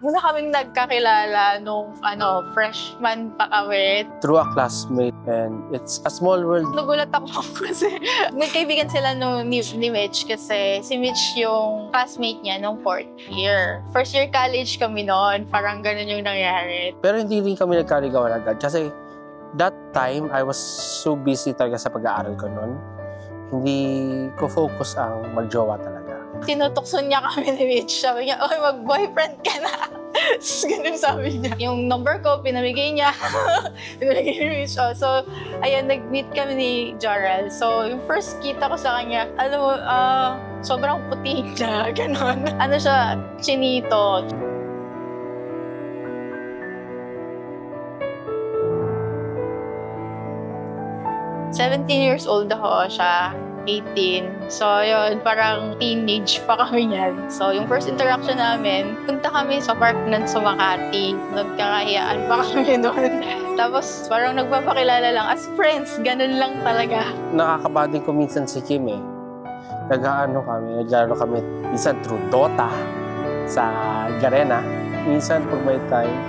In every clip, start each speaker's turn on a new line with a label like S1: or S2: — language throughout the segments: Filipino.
S1: Una kaming nagkakilala nung freshman pa kami.
S2: Through a classmate, and it's a small world.
S1: Nagulat ako kasi may kaibigan sila ni Mitch kasi si Mitch yung classmate niya nung 4th year. First year college kami noon, parang ganun yung nangyari.
S2: Pero hindi rin kami nagkaligawan agad kasi that time, I was so busy talaga sa pag-aaral ko noon. Hindi ko focus ang magjowa talaga.
S1: Tinutokson niya kami ni Mitch. Sabi niya, okay, mag-boyfriend ka na. Ganun sabi niya. Yung number ko, pinamigay niya. Pinamigay ni Mitch. So, ayan, nag-meet kami ni Jarrell. So, yung first kita ko sa kanya, alam mo, sobrang puti niya. Ganon. Ano siya, chinito. "17 years old ako, siya 18. So, yun, parang teenage pa kami niyan. So, yung first interaction namin, punta kami sa park ng Makati. Nagkakahiyaan pa kami doon. Tapos, parang nagpapakilala lang as friends. Ganun lang talaga.
S2: Nakakabanding ko minsan si Kim eh. Naglaro kami minsan through Dota sa Garena. Minsan pag may time,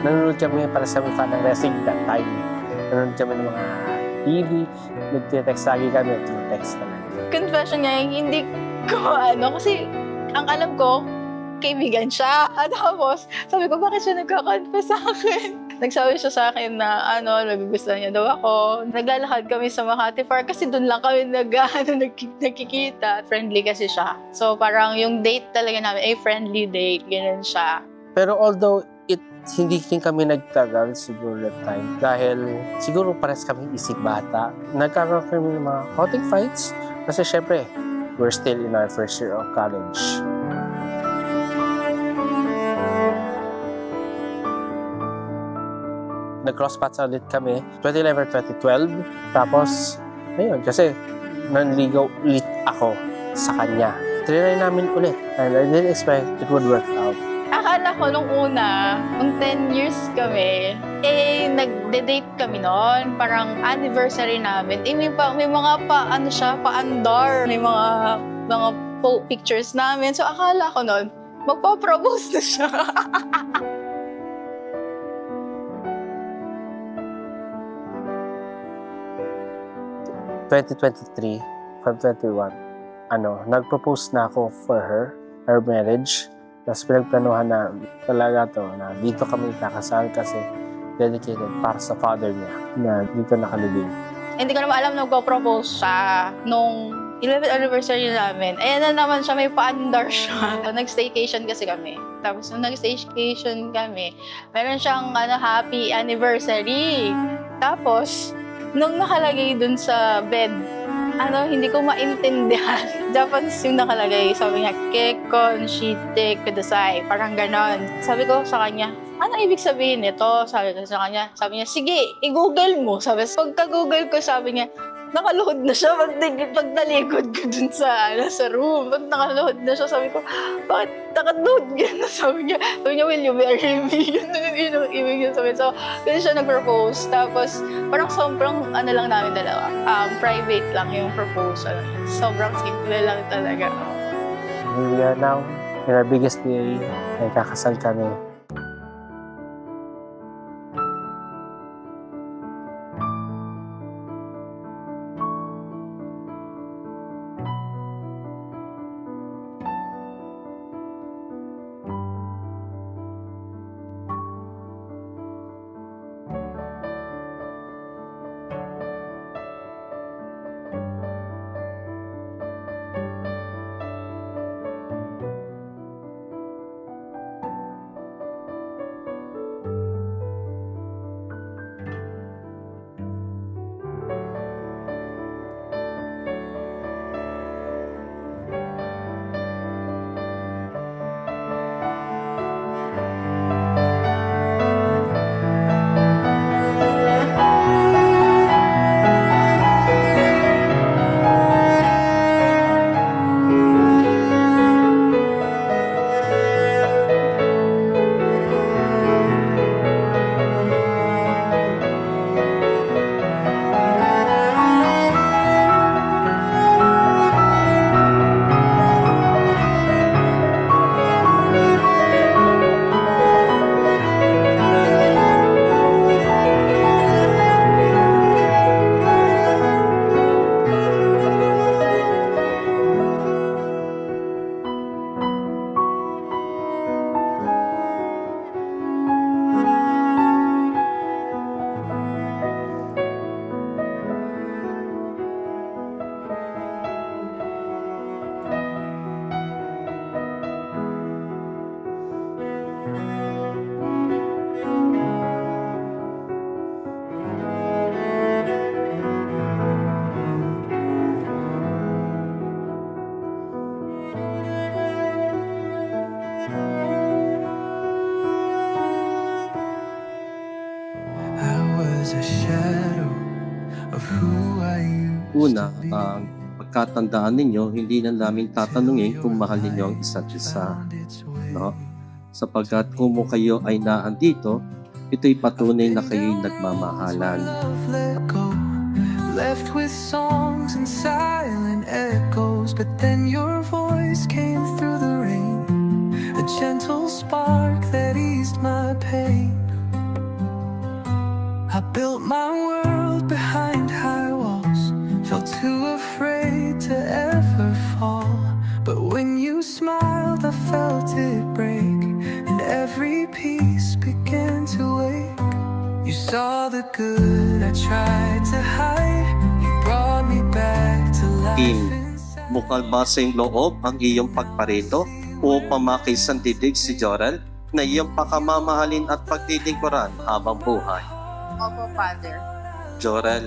S2: nanonood kami para sa fan ng wrestling that time. Nanonood kami ng mga TV, nag-text lagi kami through text talaga.
S1: Confession niya, hindi ko kasi ang alam ko, kaibigan siya. At tapos, sabi ko, bakit siya nagka-confess sa akin? Nagsabi siya sa akin na, nagugustuhan niya daw ako. Naglalakad kami sa Makati Park kasi doon lang kami nagkikita. Friendly kasi siya. So, parang yung date talaga namin, friendly date. Ganun siya.
S2: Pero although hindi rin kami nagtagal siguro that time dahil siguro pares kami isip bata. Nagkaroon kami ng mga konting fights kasi syempre, we're still in our first year of college. Nag-cross paths ulit kami 2011, 2012. Tapos, ayun, kasi nanligaw ulit ako sa kanya. Trinay namin ulit and I didn't expect it would work out.
S1: Akala ko nung una, nung 10 years kami, nagde-date kami noon. Parang anniversary namin. May mga paandar. May mga pictures namin. So akala ko noon, magpa-propose na siya.
S2: from 21, nag-propose na ako for her marriage. Tapos pinagplanuhan na talaga to na dito kami kakasal kasi dedicated para sa father niya na dito nakalibing.
S1: Hindi ko naman alam nagpo-propose siya nung 11th anniversary namin. Ayan na naman siya, may paandar siya. Nag-staycation kasi kami. Tapos nung nag-staycation kami, meron siyang happy anniversary. Tapos, nung nakalagay dun sa bed, hindi ko maintindihan. Japanese yung nakalagay. Sabi niya, Kekon shite kudasai. Parang ganon. Sabi ko sa kanya, ano ibig sabihin nito? Sabi ko sa kanya, sige, i-google mo. Pagka-google ko, sabi niya, nakaluhod na siya. Pag nalikod ko dun sa room, pag nakaluhod na siya, sabi ko, bakit nakaluhod ka? Sabi niya, will you marry me? Yun ang ibig niya sabihin. So, ganun siya nag-propose. Tapos, parang sobrang lang namin dalawa. Private lang yung proposal. Sobrang simple lang talaga.
S2: We are now in our biggest day. Nagkakasal kami.
S3: una, pagkatandaan ninyo, hindi na namin tatanungin kung mahal ninyo ang isa't isa. No? Sapagkat kung kayo ay naandito, ito'y patunay na kayo'y nagmamahalan.
S4: Left with songs and silent echoes, but then your voice came through the rain, a gentle spark that eased my pain. I built my world behind high walls, felt too afraid to ever fall, but when you smiled I felt it break, and every piece began to wake. You saw the good I tried to hide, you brought me back to life.
S3: Bukal ba sa iyong loob ang iyong pagparito upang makisandidig si Jorel na iyong pakamamahalin at pagtitingkuran habang buhay?
S1: Opo, Father.
S3: Jorel,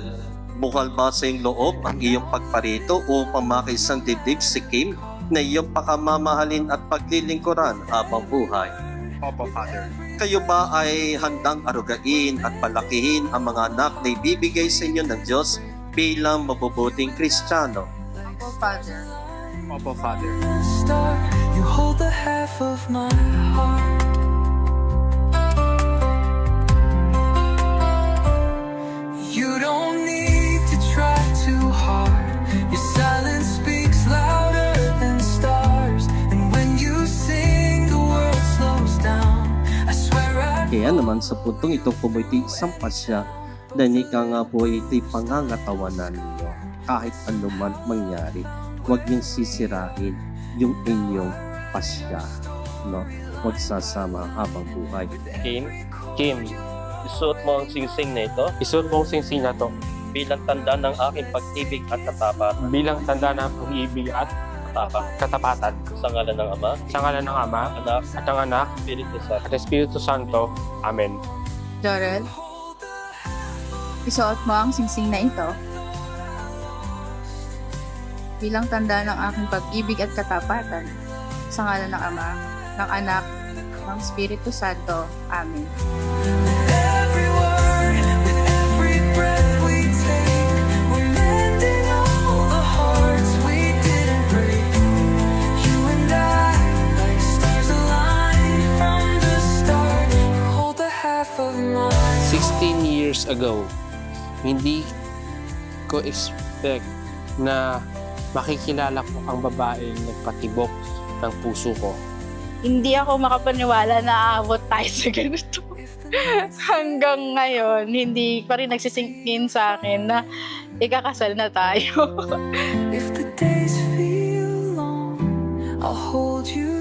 S3: bukal ba sa iyong loob ang iyong pagparito upang makisandidig si Kim na iyong pakamamahalin at paglilingkuran habang buhay?
S2: Opo, Father.
S3: Kayo ba ay handang arugain at palakihin ang mga anak na ibibigay sa inyo ng Diyos bilang mabubuting Kristiyano?
S1: Opo, Father.
S2: Opo, Father.
S4: Star, you hold the half of my heart. You don't need to try too hard. Your silence speaks louder than stars. And when you sing, the world slows down. I swear
S3: Kaya naman sa puntong ito po ito'y isang pasya dahil ika nga po ito'y pangangatawanan ninyo. Kahit anuman mangyari, huwag niyong sisirain yung inyong pasya. No? Huwag sasama habang buhay.
S5: Kim, isuot mo ang singsing na ito
S2: Isuot mo ang singsing na to
S5: bilang tanda ng aking pag-ibig at katapatan
S2: bilang tanda ng pag-ibig at katapatan
S5: sa ngalan ng Ama,
S2: sa ngalan ng Ama
S5: Anak,
S2: at ng Anak
S5: Espiritu Santo.
S2: at Espiritu Santo. Amen.
S6: Jorel, isuot mo ang singsing na ito bilang tanda ng aking pag-ibig at katapatan sa ngalan ng Ama, ng Anak, ng Espiritu Santo. Amen.
S4: every word, with every breath we take, we're mending all the hearts we didn't break. You and I, like stars aligned from the start. You hold the half of my
S2: 16 years ago, hindi ko expect na makikilala ko ang babaeng nagpatibok ng puso ko.
S1: Hindi ako makapaniwala na aabot tayo sa ganito. Hanggang ngayon, hindi pa rin nagsisingkin sa akin na ikakasal na tayo.
S4: If the days feel long, I'll hold you